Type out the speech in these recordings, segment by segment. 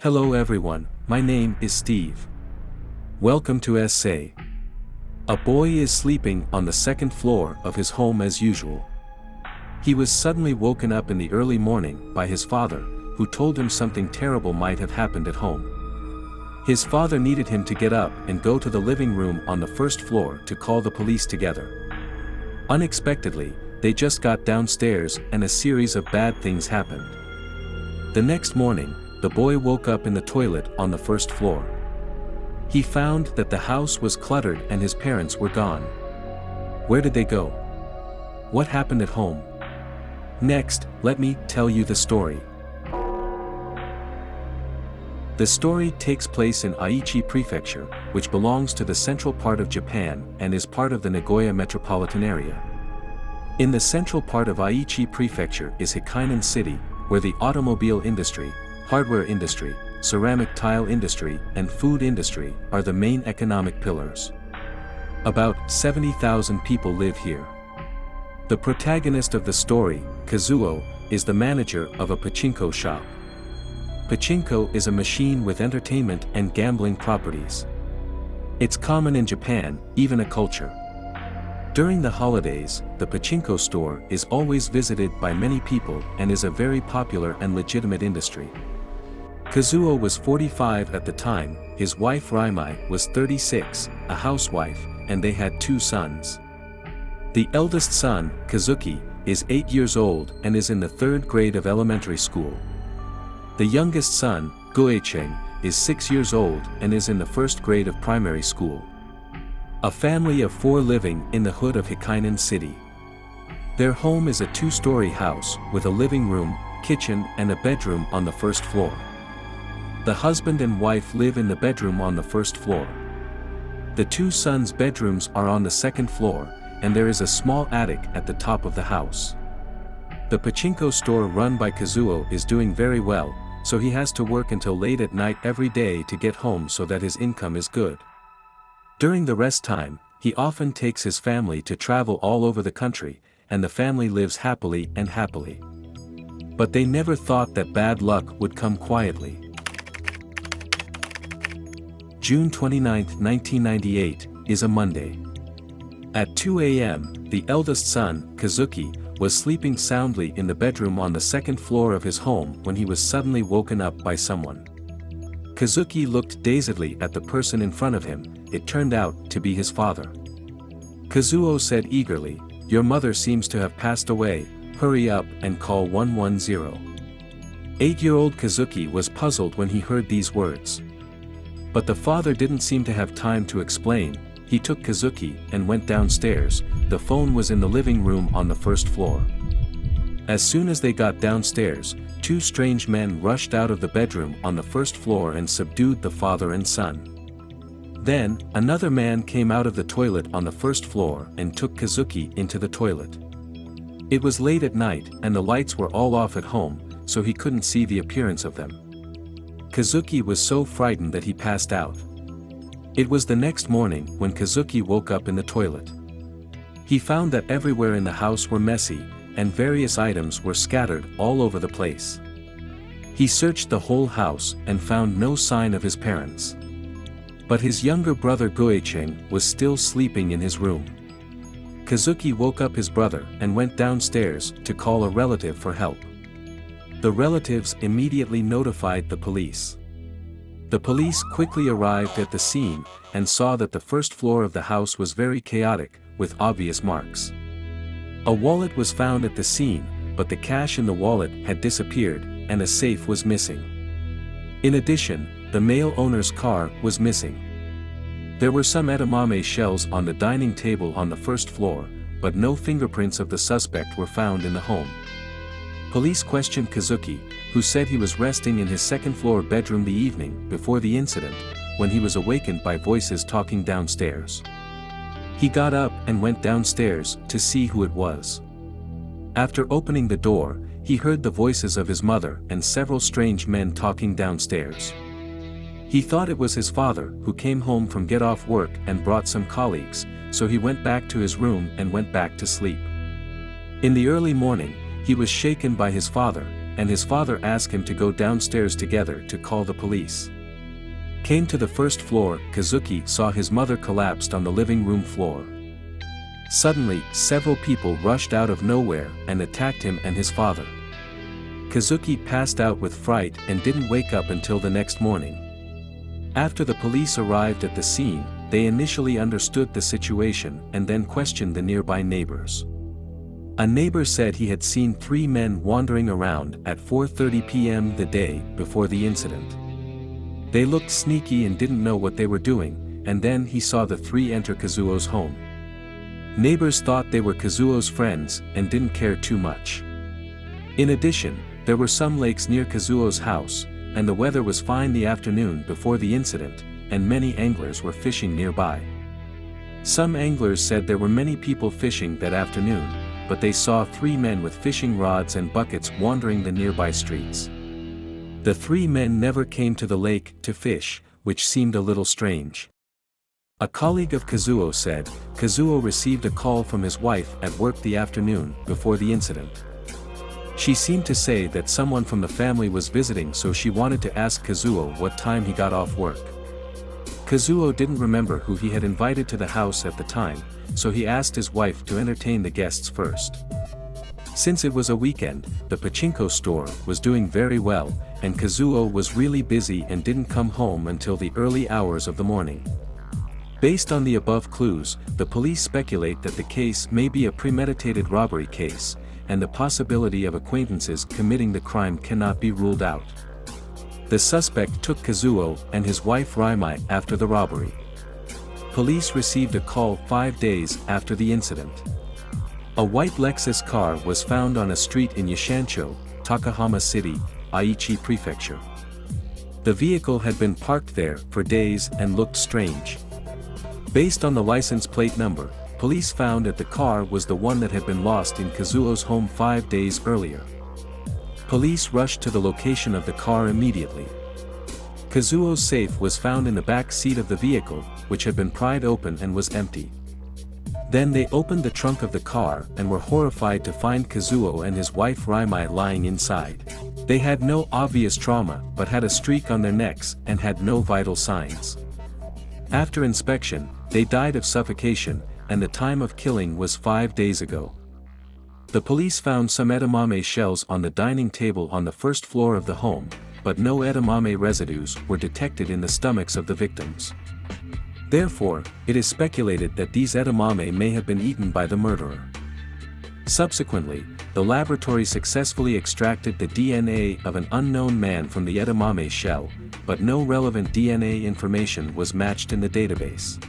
Hello everyone, my name is Steve. Welcome to Essay. A boy is sleeping on the second floor of his home as usual. He was suddenly woken up in the early morning by his father, who told him something terrible might have happened at home. His father needed him to get up and go to the living room on the first floor to call the police together. Unexpectedly, they just got downstairs and a series of bad things happened. The next morning, the boy woke up in the toilet on the first floor. He found that the house was cluttered and his parents were gone. Where did they go? What happened at home? Next, let me tell you the story. The story takes place in Aichi Prefecture, which belongs to the central part of Japan and is part of the Nagoya metropolitan area. In the central part of Aichi Prefecture is Hekinan City, where the automobile industry, hardware industry, ceramic tile industry, and food industry are the main economic pillars. About 70,000 people live here. The protagonist of the story, Kazuo, is the manager of a pachinko shop. Pachinko is a machine with entertainment and gambling properties. It's common in Japan, even a culture. During the holidays, the pachinko store is always visited by many people and is a very popular and legitimate industry. Kazuo was 45 at the time, his wife Raimai was 36, a housewife, and they had two sons. The eldest son, Kazuki, is 8 years old and is in the third grade of elementary school. The youngest son, Goeicheng, is 6 years old and is in the first grade of primary school. A family of 4 living in the hood of Hekinan City. Their home is a 2-story house with a living room, kitchen and a bedroom on the first floor. The husband and wife live in the bedroom on the first floor. The 2 sons' bedrooms are on the second floor, and there is a small attic at the top of the house. The pachinko store run by Kazuo is doing very well, so he has to work until late at night every day to get home so that his income is good. During the rest time, he often takes his family to travel all over the country, and the family lives happily and happily. But they never thought that bad luck would come quietly. June 29, 1998, is a Monday. At 2 a.m., the eldest son, Kazuki, was sleeping soundly in the bedroom on the second floor of his home when he was suddenly woken up by someone. Kazuki looked dazedly at the person in front of him. It turned out to be his father. Kazuo said eagerly, "Your mother seems to have passed away, hurry up and call 110. 8-year-old Kazuki was puzzled when he heard these words. But the father didn't seem to have time to explain. He took Kazuki and went downstairs. The phone was in the living room on the first floor. As soon as they got downstairs, 2 strange men rushed out of the bedroom on the first floor and subdued the father and son. Then, another man came out of the toilet on the first floor and took Kazuki into the toilet. It was late at night and the lights were all off at home, so he couldn't see the appearance of them. Kazuki was so frightened that he passed out. It was the next morning when Kazuki woke up in the toilet. He found that everywhere in the house were messy, and various items were scattered all over the place. He searched the whole house and found no sign of his parents. But his younger brother Goeicheng was still sleeping in his room. Kazuki woke up his brother and went downstairs to call a relative for help. The relatives immediately notified the police. The police quickly arrived at the scene and saw that the first floor of the house was very chaotic, with obvious marks. A wallet was found at the scene, but the cash in the wallet had disappeared, and a safe was missing. In addition, the male owner's car was missing. There were some edamame shells on the dining table on the first floor, but no fingerprints of the suspect were found in the home. Police questioned Kazuki, who said he was resting in his second-floor bedroom the evening before the incident, when he was awakened by voices talking downstairs. He got up and went downstairs to see who it was. After opening the door, he heard the voices of his mother and several strange men talking downstairs. He thought it was his father who came home from get off work and brought some colleagues, so he went back to his room and went back to sleep. In the early morning, he was shaken by his father, and his father asked him to go downstairs together to call the police. Came to the first floor, Kazuki saw his mother collapsed on the living room floor. Suddenly, several people rushed out of nowhere and attacked him and his father. Kazuki passed out with fright and didn't wake up until the next morning. After the police arrived at the scene, they initially understood the situation and then questioned the nearby neighbors. A neighbor said he had seen 3 men wandering around at 4:30 p.m. the day before the incident. They looked sneaky and didn't know what they were doing, and then he saw the 3 enter Kazuo's home. Neighbors thought they were Kazuo's friends and didn't care too much. In addition, there were some lakes near Kazuo's house, and the weather was fine the afternoon before the incident, and many anglers were fishing nearby. Some anglers said there were many people fishing that afternoon, but they saw 3 men with fishing rods and buckets wandering the nearby streets. The 3 men never came to the lake to fish, which seemed a little strange. A colleague of Kazuo said, Kazuo received a call from his wife at work the afternoon before the incident. She seemed to say that someone from the family was visiting, so she wanted to ask Kazuo what time he got off work. Kazuo didn't remember who he had invited to the house at the time, so he asked his wife to entertain the guests first. Since it was a weekend, the pachinko store was doing very well, and Kazuo was really busy and didn't come home until the early hours of the morning. Based on the above clues, the police speculate that the case may be a premeditated robbery case, and the possibility of acquaintances committing the crime cannot be ruled out. The suspect took Kazuo and his wife Raimai after the robbery. Police received a call 5 days after the incident. A white Lexus car was found on a street in Yashancho, Takahama City, Aichi Prefecture. The vehicle had been parked there for days and looked strange. Based on the license plate number, police found that the car was the one that had been lost in Kazuo's home 5 days earlier. Police rushed to the location of the car immediately. Kazuo's safe was found in the back seat of the vehicle, which had been pried open and was empty. Then they opened the trunk of the car and were horrified to find Kazuo and his wife Raimai lying inside. They had no obvious trauma but had a streak on their necks and had no vital signs. After inspection, they died of suffocation, and the time of killing was 5 days ago. The police found some edamame shells on the dining table on the first floor of the home, but no edamame residues were detected in the stomachs of the victims. Therefore, it is speculated that these edamame may have been eaten by the murderer. Subsequently, the laboratory successfully extracted the DNA of an unknown man from the edamame shell, but no relevant DNA information was matched in the database.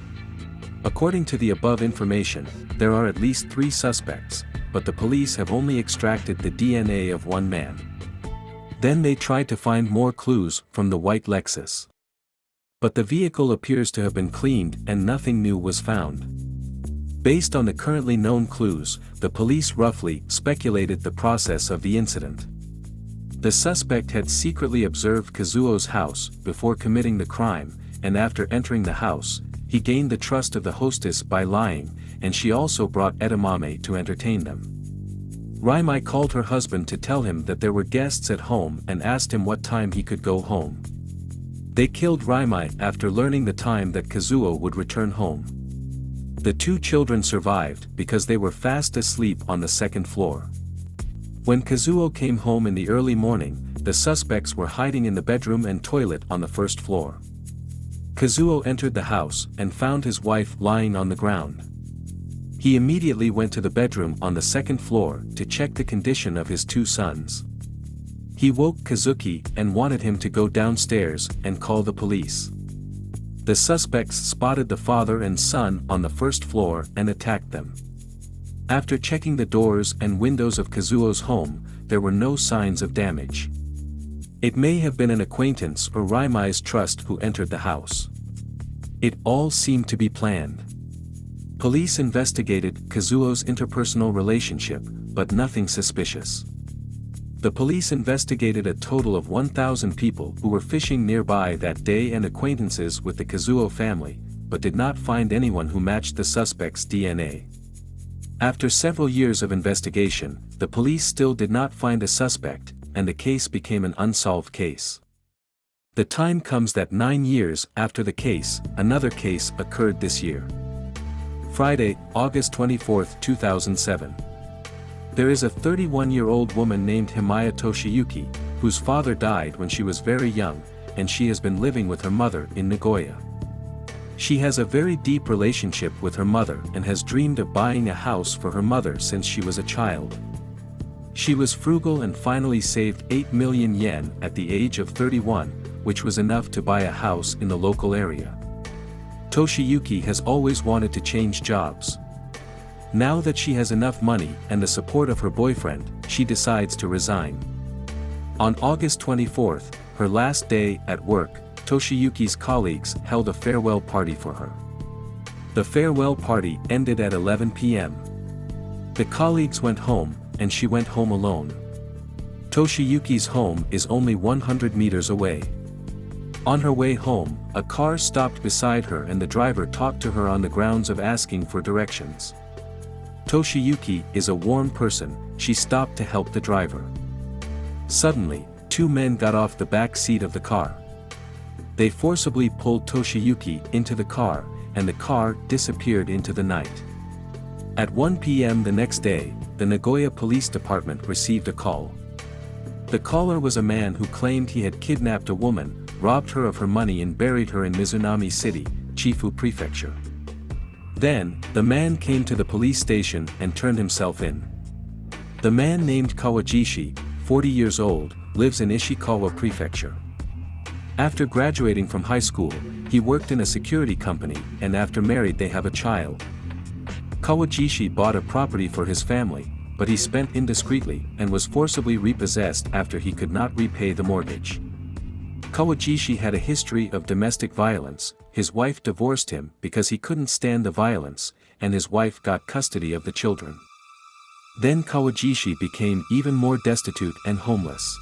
According to the above information, there are at least 3 suspects, but the police have only extracted the DNA of 1 man. Then they tried to find more clues from the white Lexus. But the vehicle appears to have been cleaned and nothing new was found. Based on the currently known clues, the police roughly speculated the process of the incident. The suspect had secretly observed Kazuo's house before committing the crime, and after entering the house, he gained the trust of the hostess by lying, and she also brought edamame to entertain them. Raimai called her husband to tell him that there were guests at home and asked him what time he could go home. They killed Raimai after learning the time that Kazuo would return home. The 2 children survived because they were fast asleep on the 2nd floor. When Kazuo came home in the early morning, the suspects were hiding in the bedroom and toilet on the 1st floor. Kazuo entered the house and found his wife lying on the ground. He immediately went to the bedroom on the 2nd floor to check the condition of his 2 sons. He woke Kazuki and wanted him to go downstairs and call the police. The suspects spotted the father and son on the 1st floor and attacked them. After checking the doors and windows of Kazuo's home, there were no signs of damage. It may have been an acquaintance or Raimai's trust who entered the house. It all seemed to be planned. Police investigated Kazuo's interpersonal relationship, but nothing suspicious. The police investigated a total of 1,000 people who were fishing nearby that day and acquaintances with the Kazuo family, but did not find anyone who matched the suspect's DNA. After several years of investigation, the police still did not find a suspect, and the case became an unsolved case. The time comes that 9 years after the case, another case occurred this year. Friday, August 24, 2007. There is a 31-year-old woman named Himaya Toshiyuki, whose father died when she was very young, and she has been living with her mother in Nagoya. She has a very deep relationship with her mother and has dreamed of buying a house for her mother since she was a child. She was frugal and finally saved 8 million yen at the age of 31, which was enough to buy a house in the local area. Toshiyuki has always wanted to change jobs. Now that she has enough money and the support of her boyfriend, she decides to resign. On August 24, her last day at work, Toshiyuki's colleagues held a farewell party for her. The farewell party ended at 11 p.m. The colleagues went home, and she went home alone. Toshiyuki's home is only 100 meters away. On her way home, a car stopped beside her and the driver talked to her on the grounds of asking for directions. Toshiyuki is a warm person, she stopped to help the driver. Suddenly, 2 men got off the back seat of the car. They forcibly pulled Toshiyuki into the car, and the car disappeared into the night. At 1 p.m. the next day, the Nagoya Police Department received a call. The caller was a man who claimed he had kidnapped a woman, robbed her of her money and buried her in Hekinan City, Aichi Prefecture. Then, the man came to the police station and turned himself in. The man named Kawajishi, 40 years old, lives in Ishikawa Prefecture. After graduating from high school, he worked in a security company, and after married they have a child. Kawajishi bought a property for his family, but he spent indiscreetly and was forcibly repossessed after he could not repay the mortgage. Kawajishi had a history of domestic violence, his wife divorced him because he couldn't stand the violence, and his wife got custody of the children. Then Kawajishi became even more destitute and homeless.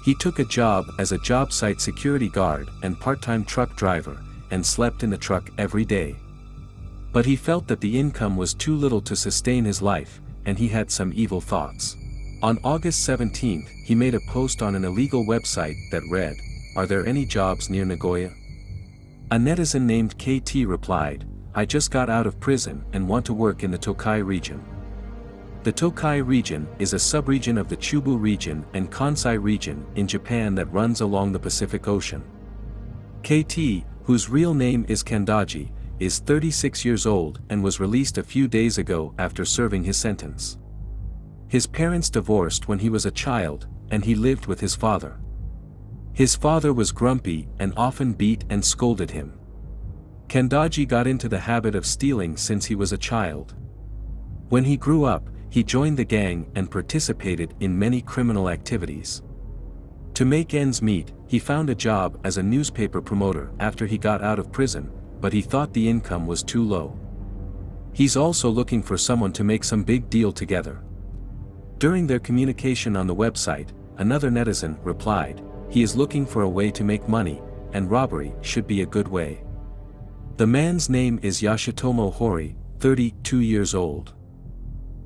He took a job as a job site security guard and part-time truck driver, and slept in the truck every day. But he felt that the income was too little to sustain his life, and he had some evil thoughts. On August 17, he made a post on an illegal website that read, "Are there any jobs near Nagoya?" A netizen named KT replied, "I just got out of prison and want to work in the Tokai region." The Tokai region is a subregion of the Chubu region and Kansai region in Japan that runs along the Pacific Ocean. KT, whose real name is Kandaji, is 36 years old and was released a few days ago after serving his sentence. His parents divorced when he was a child, and he lived with his father. His father was grumpy and often beat and scolded him. Kandaji got into the habit of stealing since he was a child. When he grew up, he joined the gang and participated in many criminal activities. To make ends meet, he found a job as a newspaper promoter after he got out of prison, but he thought the income was too low. He's also looking for someone to make some big deal together. During their communication on the website, another netizen replied, "He is looking for a way to make money, and robbery should be a good way." The man's name is Yoshitomo Hori, 32 years old.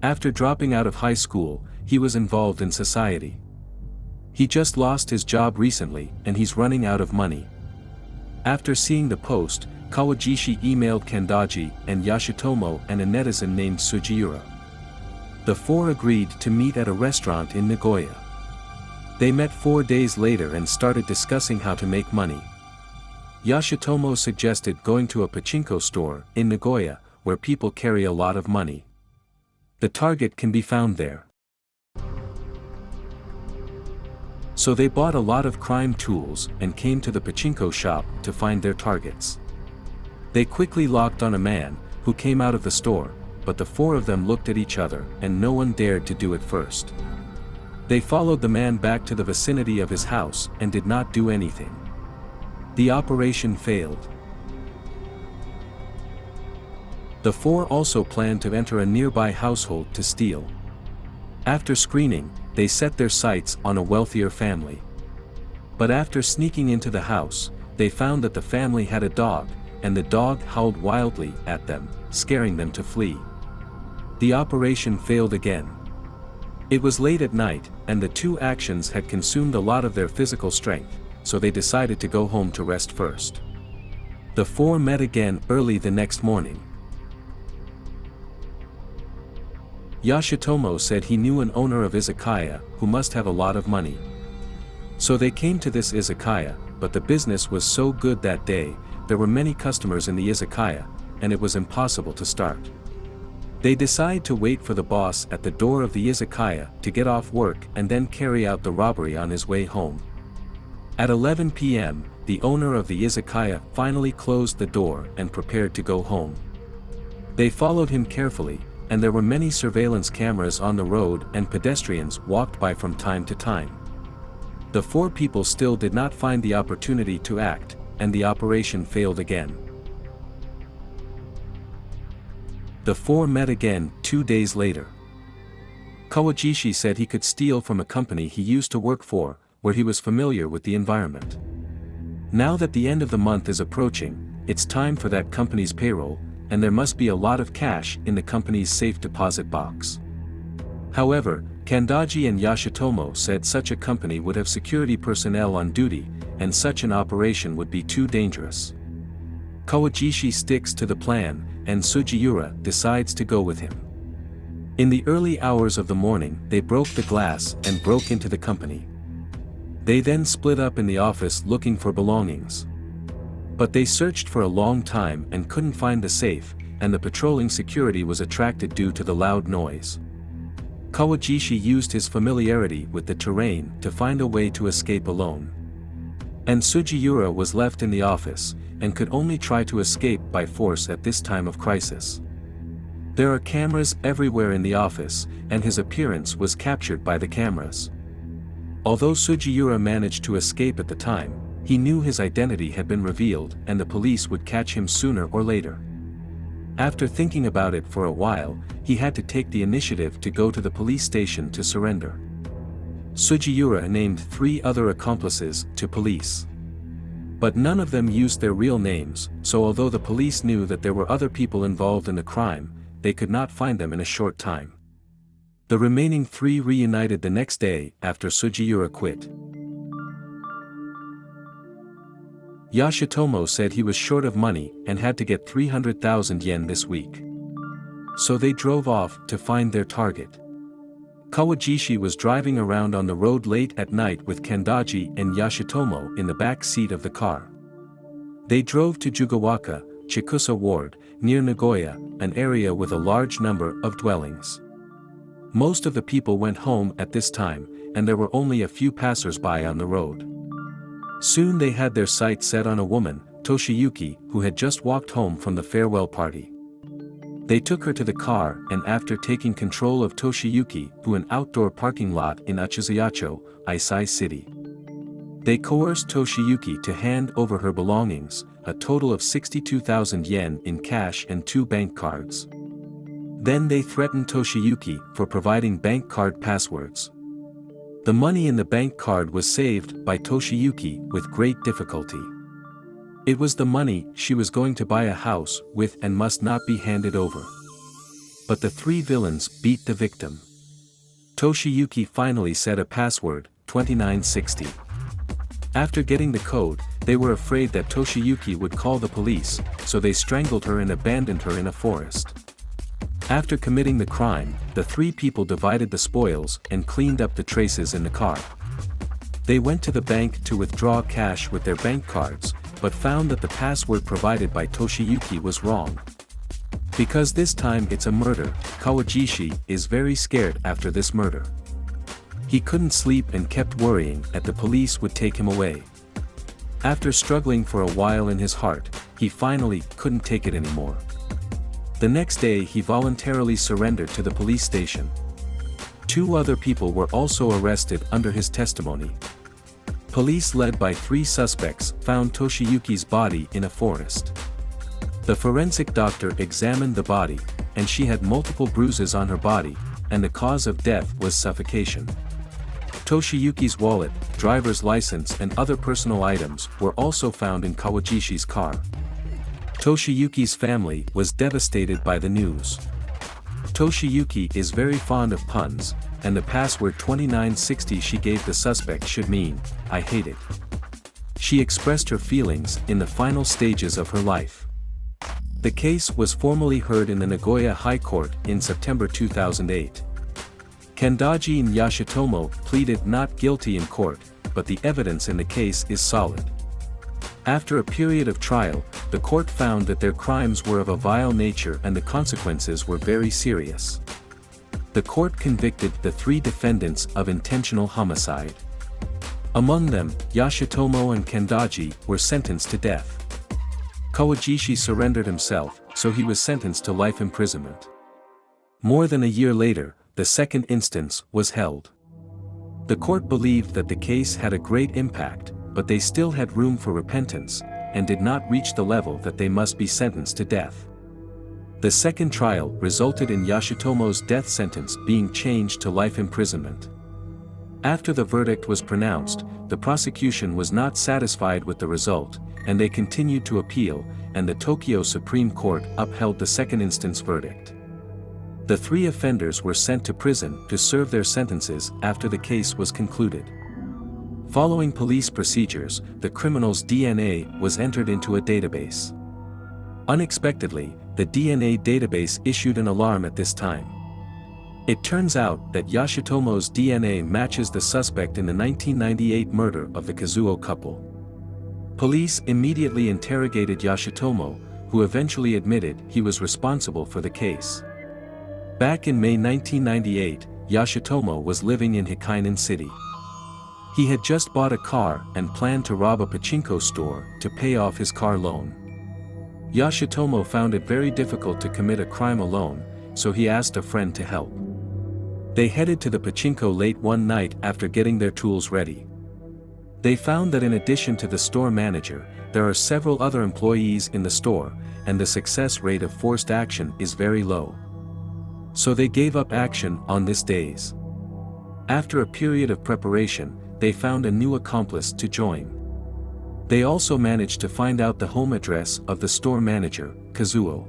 After dropping out of high school, he was involved in society. He just lost his job recently and he's running out of money. After seeing the post, Kawajishi emailed Kandaji and Yoshitomo and a netizen named Sujiura. The four agreed to meet at a restaurant in Nagoya. They met 4 days later and started discussing how to make money. Yoshitomo suggested going to a pachinko store in Nagoya, where people carry a lot of money. The target can be found there. So they bought a lot of crime tools and came to the pachinko shop to find their targets. They quickly locked on a man, who came out of the store, but the four of them looked at each other and no one dared to do it first. They followed the man back to the vicinity of his house and did not do anything. The operation failed. The four also planned to enter a nearby household to steal. After screening, they set their sights on a wealthier family. But after sneaking into the house, they found that the family had a dog, and the dog howled wildly at them, scaring them to flee. The operation failed again. It was late at night, and the two actions had consumed a lot of their physical strength, so they decided to go home to rest first. The four met again early the next morning. Yoshitomo said he knew an owner of izakaya who must have a lot of money. So they came to this izakaya, but the business was so good that day, there were many customers in the izakaya, and it was impossible to start. They decide to wait for the boss at the door of the izakaya to get off work and then carry out the robbery on his way home. At 11 p.m., the owner of the izakaya finally closed the door and prepared to go home. They followed him carefully, and there were many surveillance cameras on the road and pedestrians walked by from time to time. The four people still did not find the opportunity to act, and the operation failed again. The four met again 2 days later. Kawajishi said he could steal from a company he used to work for, where he was familiar with the environment. Now that the end of the month is approaching, it's time for that company's payroll, and there must be a lot of cash in the company's safe deposit box. However, Kandaji and Yoshitomo said such a company would have security personnel on duty, and such an operation would be too dangerous. Kawajishi sticks to the plan, and Sugiura decides to go with him. In the early hours of the morning, they broke the glass and broke into the company. They then split up in the office looking for belongings. But they searched for a long time and couldn't find the safe, and the patrolling security was attracted due to the loud noise. Kawajishi used his familiarity with the terrain to find a way to escape alone. And Sugiura was left in the office, and could only try to escape by force at this time of crisis. There are cameras everywhere in the office, and his appearance was captured by the cameras. Although Sugiura managed to escape at the time, he knew his identity had been revealed and the police would catch him sooner or later. After thinking about it for a while, he had to take the initiative to go to the police station to surrender. Sugiura named 3 other accomplices to police. But none of them used their real names, so although the police knew that there were other people involved in the crime, they could not find them in a short time. The remaining 3 reunited the next day after Sugiura quit. Yoshitomo said he was short of money and had to get 300,000 yen this week. So they drove off to find their target. Kawajishi was driving around on the road late at night with Kandaji and Yoshitomo in the back seat of the car. They drove to Jugawaka, Chikusa Ward, near Nagoya, an area with a large number of dwellings. Most of the people went home at this time, and there were only a few passers-by on the road. Soon they had their sight set on a woman, Toshiyuki, who had just walked home from the farewell party. They took her to the car and after taking control of Toshiyuki to an outdoor parking lot in Achizuyacho, Aichi City. They coerced Toshiyuki to hand over her belongings, a total of 62,000 yen in cash and 2 bank cards. Then they threatened Toshiyuki for providing bank card passwords. The money in the bank card was saved by Toshiyuki with great difficulty. It was the money she was going to buy a house with and must not be handed over. But the 3 villains beat the victim. Toshiyuki finally said a password, 2960. After getting the code, they were afraid that Toshiyuki would call the police, so they strangled her and abandoned her in a forest. After committing the crime, the 3 people divided the spoils and cleaned up the traces in the car. They went to the bank to withdraw cash with their bank cards, but found that the password provided by Toshiyuki was wrong. Because this time it's a murder, Kawajishi is very scared after this murder. He couldn't sleep and kept worrying that the police would take him away. After struggling for a while in his heart, he finally couldn't take it anymore. The next day he voluntarily surrendered to the police station. 2 other people were also arrested under his testimony. Police led by 3 suspects found Toshiyuki's body in a forest. The forensic doctor examined the body, and she had multiple bruises on her body, and the cause of death was suffocation. Toshiyuki's wallet, driver's license and other personal items were also found in Kawajishi's car. Toshiyuki's family was devastated by the news. Toshiyuki is very fond of puns, and the password 2960 she gave the suspect should mean, "I hate it." She expressed her feelings in the final stages of her life. The case was formally heard in the Nagoya High Court in September 2008. Kendaji and Yoshitomo pleaded not guilty in court, but the evidence in the case is solid. After a period of trial, the court found that their crimes were of a vile nature and the consequences were very serious. The court convicted the 3 defendants of intentional homicide. Among them, Yoshitomo and Kendaji were sentenced to death. Kawajishi surrendered himself, so he was sentenced to life imprisonment. More than a year later, the second instance was held. The court believed that the case had a great impact, but they still had room for repentance, and did not reach the level that they must be sentenced to death. The second trial resulted in Yoshitomo's death sentence being changed to life imprisonment. After the verdict was pronounced, the prosecution was not satisfied with the result, and they continued to appeal, and the Tokyo Supreme Court upheld the second instance verdict. The 3 offenders were sent to prison to serve their sentences after the case was concluded. Following police procedures, the criminal's DNA was entered into a database. Unexpectedly, the DNA database issued an alarm at this time. It turns out that Yoshitomo's DNA matches the suspect in the 1998 murder of the Kazuo couple. Police immediately interrogated Yoshitomo, who eventually admitted he was responsible for the case. Back in May 1998, Yoshitomo was living in Hekinan City. He had just bought a car and planned to rob a pachinko store to pay off his car loan. Yoshitomo found it very difficult to commit a crime alone, so he asked a friend to help. They headed to the pachinko late one night after getting their tools ready. They found that in addition to the store manager, there are several other employees in the store, and the success rate of forced action is very low. So they gave up action on these days. After a period of preparation, they found a new accomplice to join. They also managed to find out the home address of the store manager, Kazuo.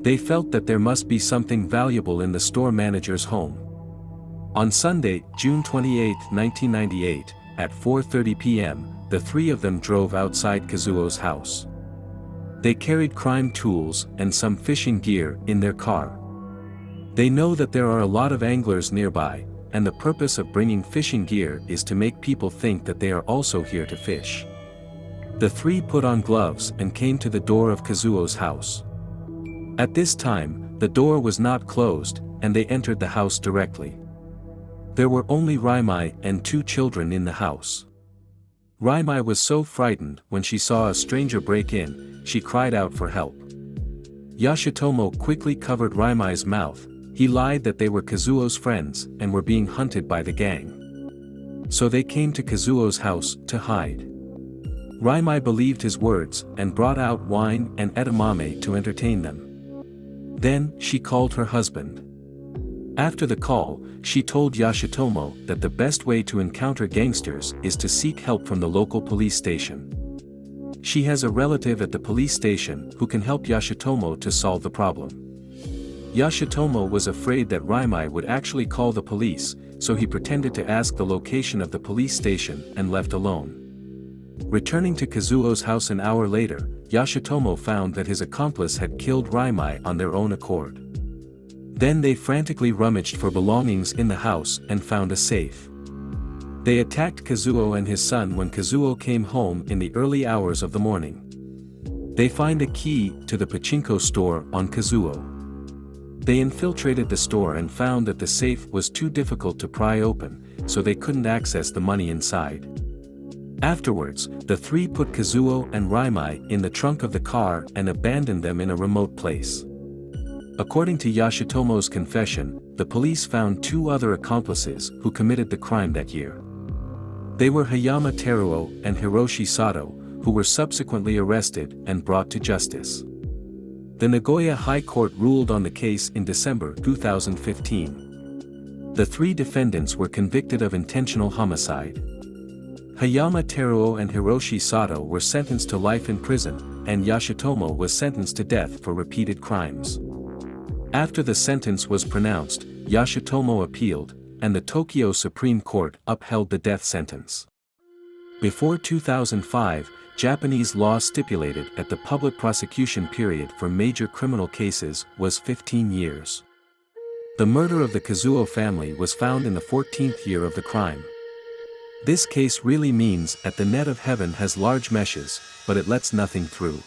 They felt that there must be something valuable in the store manager's home. On Sunday, June 28, 1998, at 4:30 p.m., the 3 of them drove outside Kazuo's house. They carried crime tools and some fishing gear in their car. They know that there are a lot of anglers nearby, and the purpose of bringing fishing gear is to make people think that they are also here to fish. The 3 put on gloves and came to the door of Kazuo's house. At this time, the door was not closed, and they entered the house directly. There were only Raimai and 2 children in the house. Raimai was so frightened when she saw a stranger break in, she cried out for help. Yoshitomo quickly covered Raimai's mouth. He lied that they were Kazuo's friends and were being hunted by the gang. So they came to Kazuo's house to hide. Raimai believed his words and brought out wine and edamame to entertain them. Then she called her husband. After the call, she told Yoshitomo that the best way to encounter gangsters is to seek help from the local police station. She has a relative at the police station who can help Yoshitomo to solve the problem. Yoshitomo was afraid that Raimai would actually call the police, so he pretended to ask the location of the police station and left alone. Returning to Kazuo's house an hour later, Yoshitomo found that his accomplice had killed Raimai on their own accord. Then they frantically rummaged for belongings in the house and found a safe. They attacked Kazuo and his son when Kazuo came home in the early hours of the morning. They find a key to the pachinko store on Kazuo. They infiltrated the store and found that the safe was too difficult to pry open, so they couldn't access the money inside. Afterwards, the 3 put Kazuo and Raimai in the trunk of the car and abandoned them in a remote place. According to Yoshitomo's confession, the police found 2 other accomplices who committed the crime that year. They were Hayama Teruo and Hiroshi Sato, who were subsequently arrested and brought to justice. The Nagoya High Court ruled on the case in December 2015. The 3 defendants were convicted of intentional homicide. Hayama Teruo and Hiroshi Sato were sentenced to life in prison, and Yoshitomo was sentenced to death for repeated crimes. After the sentence was pronounced, Yoshitomo appealed, and the Tokyo Supreme Court upheld the death sentence. Before 2005, Japanese law stipulated that the public prosecution period for major criminal cases was 15 years. The murder of the Kazuo family was found in the 14th year of the crime. This case really means that the net of heaven has large meshes, but it lets nothing through.